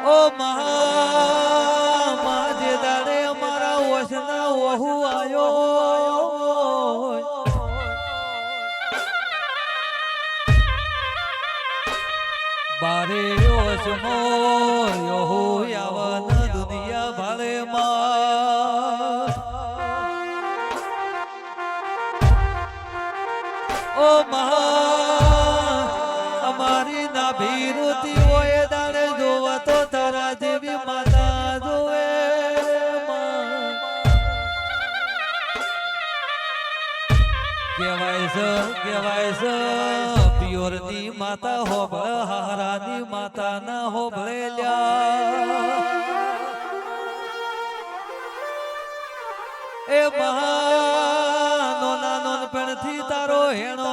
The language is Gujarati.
ઓ મહા જે દાડે અમારા ઓશના ઓહુ આયો બારે ઓશમો ઓહુ આવન દુનિયા ભાળે માં ઓ મહા અમારી નાભી રૂતી હોય દાડે જોવા તો તારા દેવી માતા જોવે કેવાય છે પિયોરની માતા હોબળ હારાની માતા ના હોબળે લ્યા એ મહા નોના નોનપણથી તારો હેણો